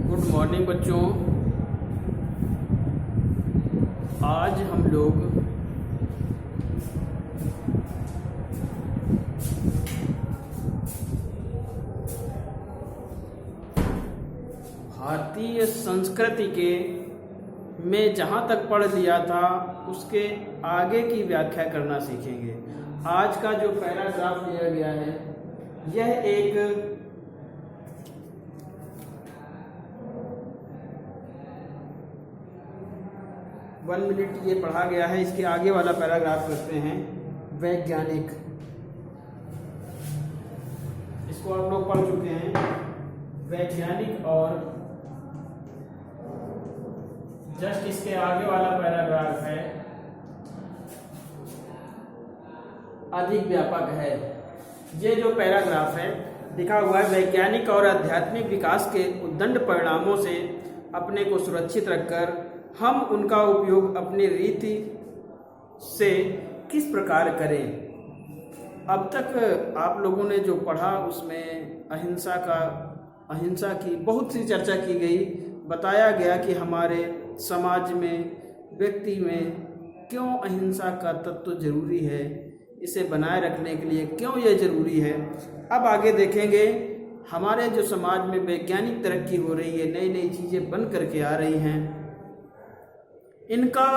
Good morning बच्चों। आज हम लोग भारतीय संस्कृति के में जहाँ तक पढ़ लिया था उसके आगे की व्याख्या करना सीखेंगे। आज का जो पैराग्राफ लिया गया है यह एक 1 मिनट ये पढ़ा गया है। इसके आगे वाला पैराग्राफ करते हैं वैज्ञानिक। इसको आप लोग पढ़ चुके हैं। वैज्ञानिक और जस्ट इसके आगे वाला पैराग्राफ है अधिक व्यापक है। ये जो पैराग्राफ है लिखा हुआ है, वैज्ञानिक और आध्यात्मिक विकास के उद्दंड परिणामों से अपने को सुरक्षित रखकर हम उनका उपयोग अपनी रीति से किस प्रकार करें। अब तक आप लोगों ने जो पढ़ा उसमें अहिंसा की बहुत सी चर्चा की गई। बताया गया कि हमारे समाज में, व्यक्ति में क्यों अहिंसा का तत्व जरूरी है, इसे बनाए रखने के लिए क्यों यह जरूरी है। अब आगे देखेंगे हमारे जो समाज में वैज्ञानिक तरक्की हो रही है, नई नई चीज़ें बन करके आ रही हैं, इनका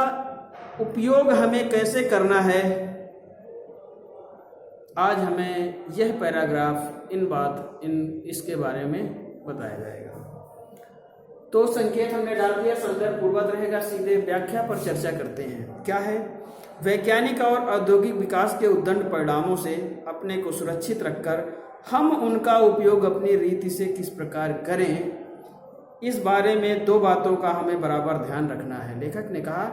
उपयोग हमें कैसे करना है। आज हमें यह पैराग्राफ इसके बारे में बताया जाएगा। तो संकेत हमने डाल दिया, संदर्भ पूर्वक रहेगा। सीधे व्याख्या पर चर्चा करते हैं। क्या है? वैज्ञानिक और औद्योगिक विकास के उद्दंड परिणामों से अपने को सुरक्षित रखकर हम उनका उपयोग अपनी रीति से किस प्रकार करें, इस बारे में 2 बातों का हमें बराबर ध्यान रखना है। लेखक ने कहा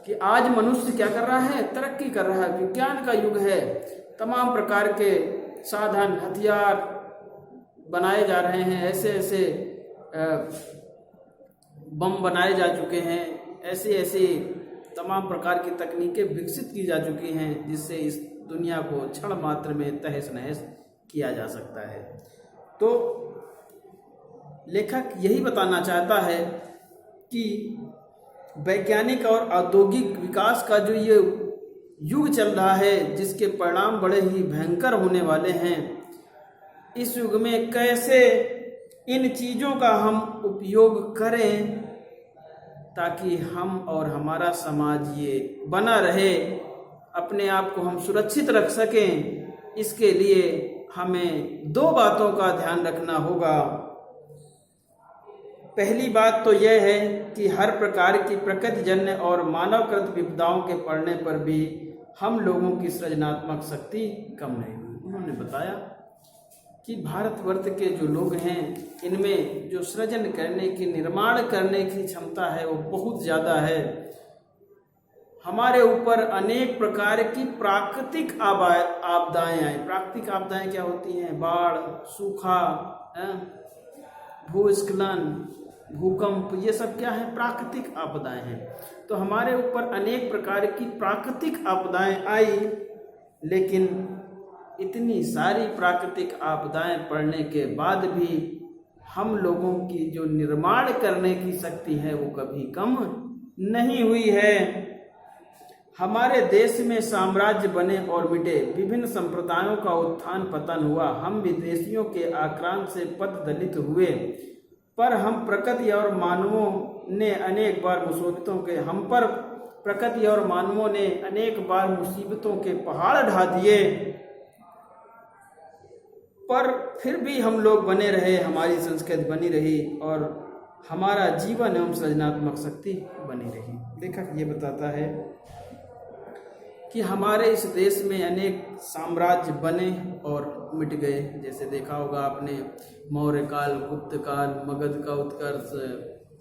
कि आज मनुष्य क्या कर रहा है? तरक्की कर रहा है। विज्ञान का युग है। तमाम प्रकार के साधन, हथियार बनाए जा रहे हैं। ऐसे ऐसे बम बनाए जा चुके हैं। ऐसी ऐसी तमाम प्रकार की तकनीकें विकसित की जा चुकी हैं जिससे इस दुनिया को क्षण मात्र में तहस नहस किया जा सकता है। तो लेखक यही बताना चाहता है कि वैज्ञानिक और औद्योगिक विकास का जो ये युग चल रहा है, जिसके परिणाम बड़े ही भयंकर होने वाले हैं, इस युग में कैसे इन चीज़ों का हम उपयोग करें ताकि हम और हमारा समाज ये बना रहे, अपने आप को हम सुरक्षित रख सकें। इसके लिए हमें 2 बातों का ध्यान रखना होगा। पहली बात तो यह है कि हर प्रकार की प्रकृतिजन्य और मानवकृत विपदाओं के पड़ने पर भी हम लोगों की सृजनात्मक शक्ति कम नहीं हुई। उन्होंने बताया कि भारतवर्ष के जो लोग हैं, इनमें जो सृजन करने की, निर्माण करने की क्षमता है वो बहुत ज़्यादा है। हमारे ऊपर अनेक प्रकार की प्राकृतिक आपदाएं आई। प्राकृतिक आपदाएं क्या होती हैं? बाढ़, सूखा, भूस्खलन, भूकंप, ये सब क्या है? प्राकृतिक आपदाएं हैं। तो हमारे ऊपर अनेक प्रकार की प्राकृतिक आपदाएं आई, लेकिन इतनी सारी प्राकृतिक आपदाएं पड़ने के बाद भी हम लोगों की जो निर्माण करने की शक्ति है वो कभी कम नहीं हुई है। हमारे देश में साम्राज्य बने और मिटे, विभिन्न संप्रदायों का उत्थान पतन हुआ, हम विदेशियों के आक्रांत से पददलित हुए, पर हम प्रकृति और मानवों ने अनेक बार मुसीबतों के पहाड़ ढा दिए, पर फिर भी हम लोग बने रहे, हमारी संस्कृति बनी रही और हमारा जीवन एवं सृजनात्मक शक्ति बनी रही। लेखक ये बताता है कि हमारे इस देश में अनेक साम्राज्य बने और मिट गए। जैसे देखा होगा आपने, मौर्य काल, गुप्त काल, मगध का उत्कर्ष,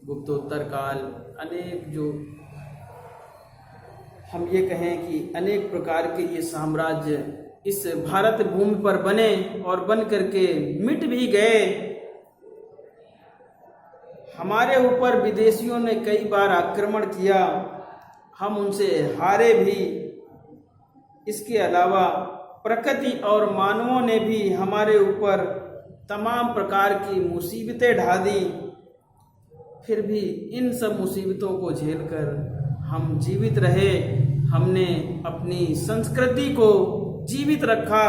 गुप्तोत्तर काल, अनेक जो हम ये कहें कि अनेक प्रकार के ये साम्राज्य इस भारत भूमि पर बने और बन करके मिट भी गए। हमारे ऊपर विदेशियों ने कई बार आक्रमण किया, हम उनसे हारे भी। इसके अलावा प्रकृति और मानवों ने भी हमारे ऊपर तमाम प्रकार की मुसीबतें ढा दी। फिर भी इन सब मुसीबतों को झेलकर हम जीवित रहे, हमने अपनी संस्कृति को जीवित रखा।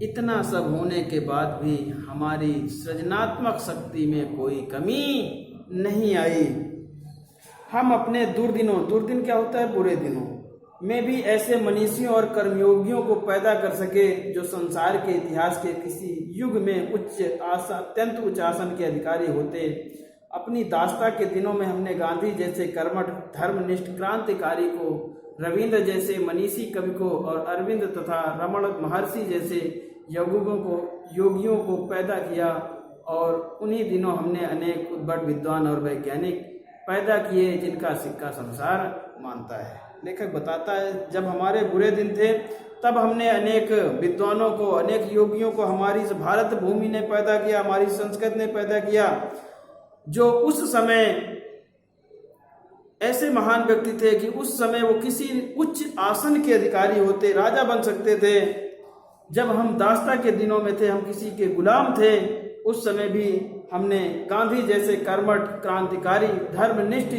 इतना सब होने के बाद भी हमारी सृजनात्मक शक्ति में कोई कमी नहीं आई। हम अपने दुर्दिन क्या होता है, बुरे दिनों में भी ऐसे मनीषियों और कर्मयोगियों को पैदा कर सके जो संसार के इतिहास के किसी युग में अत्यंत उच्च आसन के अधिकारी होते। अपनी दास्ता के दिनों में हमने गांधी जैसे कर्मठ धर्मनिष्ठ क्रांतिकारी को, रविंद्र जैसे मनीषी कवि को और अरविंद तथा रमण महर्षि जैसे योगियों को पैदा किया। और उन्हीं दिनों हमने अनेक उद्भट विद्वान और वैज्ञानिक पैदा किए जिनका सिक्का संसार मानता है। लेखक बताता है, जब हमारे बुरे दिन थे तब हमने अनेक विद्वानों को, अनेक योगियों को हमारी भारत भूमि ने पैदा किया, हमारी संस्कृति ने पैदा किया, जो उस समय ऐसे महान व्यक्ति थे कि उस समय वो किसी उच्च आसन के अधिकारी होते, राजा बन सकते थे। जब हम दास्ता के दिनों में थे, हम किसी के गुलाम थे, उस समय भी हमने गांधी जैसे कर्मठ क्रांतिकारी धर्मनिष्ठ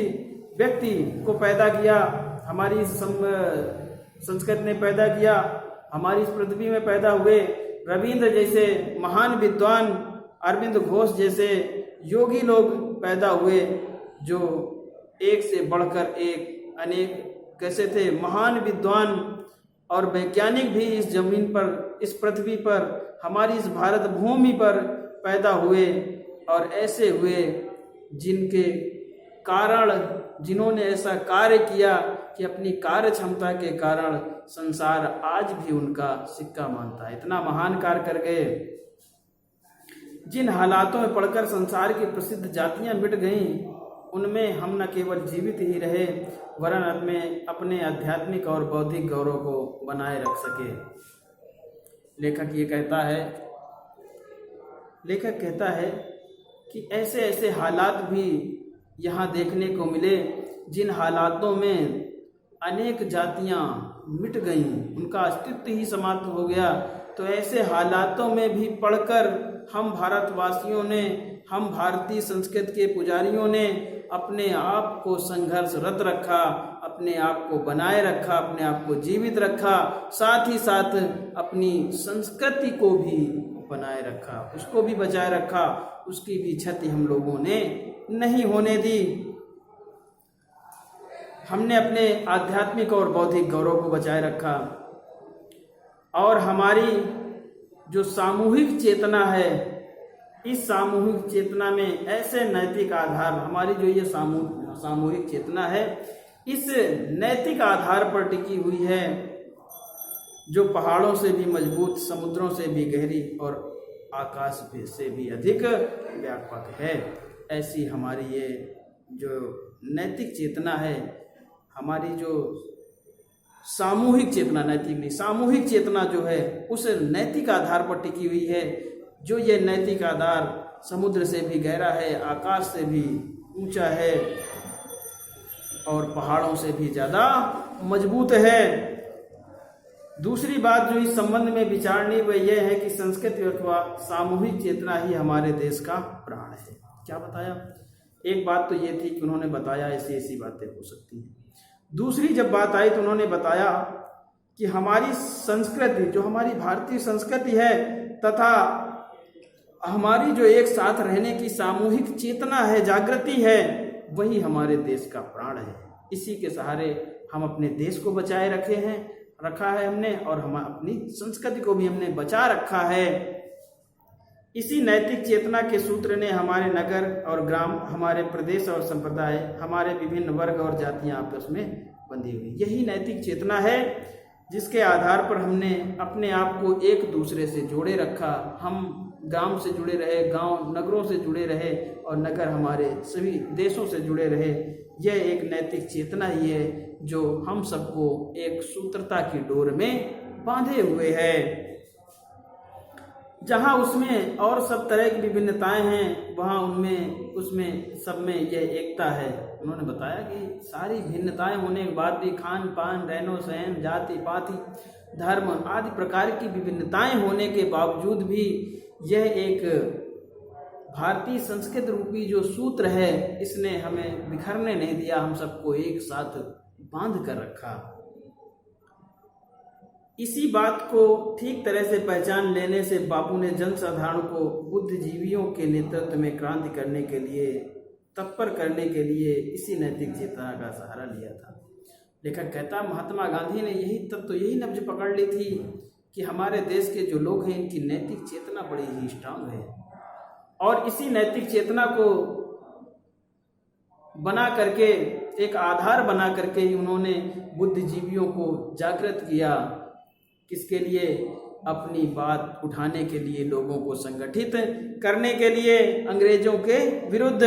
व्यक्ति को पैदा किया, हमारी संस्कृति ने पैदा किया, हमारी इस पृथ्वी में पैदा हुए। रविंद्र जैसे महान विद्वान, अरविंद घोष जैसे योगी लोग पैदा हुए, जो एक से बढ़कर एक अनेक कैसे थे महान विद्वान और वैज्ञानिक भी इस जमीन पर, इस पृथ्वी पर, हमारी इस भारत भूमि पर पैदा हुए। और ऐसे हुए जिनके कारण, जिन्होंने ऐसा कार्य किया कि अपनी कार्य क्षमता के कारण संसार आज भी उनका सिक्का मानता है। इतना महान कार्य कर गए। जिन हालातों में पढ़कर संसार की प्रसिद्ध जातियां मिट गईं, उनमें हम न केवल जीवित ही रहे वरन अपने आध्यात्मिक और बौद्धिक गौरव को बनाए रख सके। लेखक कहता है कि ऐसे ऐसे हालात भी यहाँ देखने को मिले जिन हालातों में अनेक जातियाँ मिट गईं, उनका अस्तित्व ही समाप्त हो गया। तो ऐसे हालातों में भी पढ़कर हम भारतवासियों ने, हम भारतीय संस्कृति के पुजारियों ने अपने आप को संघर्षरत रखा, अपने आप को बनाए रखा, अपने आप को जीवित रखा, साथ ही साथ अपनी संस्कृति को भी बनाए रखा, उसको भी बचाए रखा, उसकी भी क्षति हम लोगों ने नहीं होने दी। हमने अपने आध्यात्मिक और बौद्धिक गौरव को बचाए रखा। और हमारी जो सामूहिक चेतना है, इस सामूहिक चेतना में ऐसे नैतिक आधार, हमारी जो ये सामूहिक चेतना है, इस नैतिक आधार पर टिकी हुई है, जो पहाड़ों से भी मजबूत, समुद्रों से भी गहरी और आकाश से भी अधिक व्यापक है। ऐसी हमारी ये जो नैतिक चेतना है, हमारी जो सामूहिक चेतना, नैतिक नहीं, सामूहिक चेतना जो है, उस नैतिक आधार पर टिकी हुई है। जो ये नैतिक आधार समुद्र से भी गहरा है, आकाश से भी ऊंचा है और पहाड़ों से भी ज़्यादा मजबूत है। दूसरी बात जो इस संबंध में विचारनीय वह यह है कि संस्कृति अथवा सामूहिक चेतना ही हमारे देश का प्राण है। क्या बताया? एक बात तो ये थी कि उन्होंने बताया ऐसी बातें हो सकती हैं। दूसरी जब बात आई तो उन्होंने बताया कि हमारी संस्कृति, जो हमारी भारतीय संस्कृति है, तथा हमारी जो एक साथ रहने की सामूहिक चेतना है, जागृति है, वही हमारे देश का प्राण है। इसी के सहारे हम अपने देश को बचाए रखा है हमने, और हम अपनी संस्कृति को भी हमने बचा रखा है। इसी नैतिक चेतना के सूत्र ने हमारे नगर और ग्राम, हमारे प्रदेश और संप्रदाय, हमारे विभिन्न वर्ग और जातियां आपस में बंधी हुई। यही नैतिक चेतना है जिसके आधार पर हमने अपने आप को एक दूसरे से जोड़े रखा। हम ग्राम से जुड़े रहे, गांव नगरों से जुड़े रहे, और नगर हमारे सभी देशों से जुड़े रहे। यह एक नैतिक चेतना ही है जो हम सबको एक सूत्रता की डोर में बांधे हुए है। जहाँ उसमें और सब तरह की विभिन्नताएं हैं, वहाँ उसमें सब में यह एकता है। उन्होंने बताया कि सारी भिन्नताएं होने के बाद भी, खान पान, रहनो सहन, जाति पाति, धर्म आदि प्रकार की विभिन्नताएं होने के बावजूद भी यह एक भारतीय संस्कृत रूपी जो सूत्र है इसने हमें बिखरने नहीं दिया, हम सबको एक साथ बांध कर रखा। इसी बात को ठीक तरह से पहचान लेने से बापू ने जनसाधारण को बुद्धिजीवियों के नेतृत्व में क्रांति करने के लिए, तत्पर करने के लिए इसी नैतिक चेतना का सहारा लिया था। लेखक कहता, महात्मा गांधी ने यही नब्ज पकड़ ली थी कि हमारे देश के जो लोग हैं इनकी नैतिक चेतना बड़ी ही स्ट्रांग है, और इसी नैतिक चेतना को बना करके, एक आधार बना करके ही उन्होंने बुद्धिजीवियों को जागृत किया। किसके लिए? अपनी बात उठाने के लिए, लोगों को संगठित करने के लिए अंग्रेजों के विरुद्ध।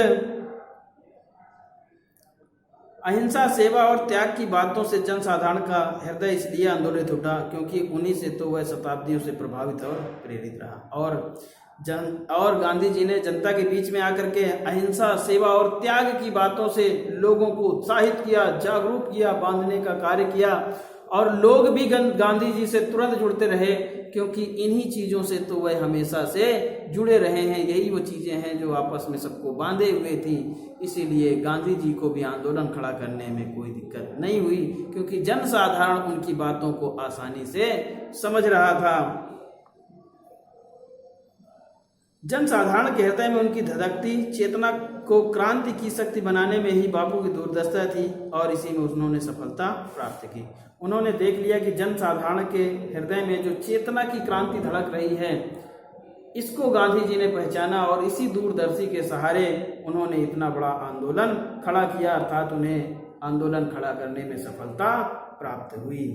अहिंसा, सेवा और त्याग की बातों से जनसाधारण का हृदय इसलिए आंदोलित उठा क्योंकि उन्हीं से तो वह शताब्दियों से प्रभावित और प्रेरित रहा। और गांधी जी ने जनता के बीच में आकर के अहिंसा, सेवा और त्याग की बातों से लोगों को उत्साहित किया, जागरूक किया, बांधने का कार्य किया, और लोग भी गांधी जी से तुरंत जुड़ते रहे क्योंकि इन्हीं चीज़ों से तो वह हमेशा से जुड़े रहे हैं। यही वो चीज़ें हैं जो आपस में सबको बांधे हुए थी। इसीलिए गांधी जी को भी आंदोलन खड़ा करने में कोई दिक्कत नहीं हुई क्योंकि जनसाधारण उनकी बातों को आसानी से समझ रहा था। जनसाधारण के हृदय में उनकी धधकती चेतना को क्रांति की शक्ति बनाने में ही बापू की दूरदर्शिता थी और इसी में उन्होंने सफलता प्राप्त की। उन्होंने देख लिया कि जनसाधारण के हृदय में जो चेतना की क्रांति धड़क रही है, इसको गांधी जी ने पहचाना और इसी दूरदर्शी के सहारे उन्होंने इतना बड़ा आंदोलन खड़ा किया, अर्थात उन्हें आंदोलन खड़ा करने में सफलता प्राप्त हुई।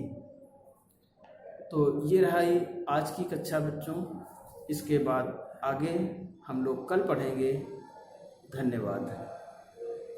तो ये रहा ही आज की कक्षा बच्चों। इसके बाद आगे हम लोग कल पढ़ेंगे। धन्यवाद।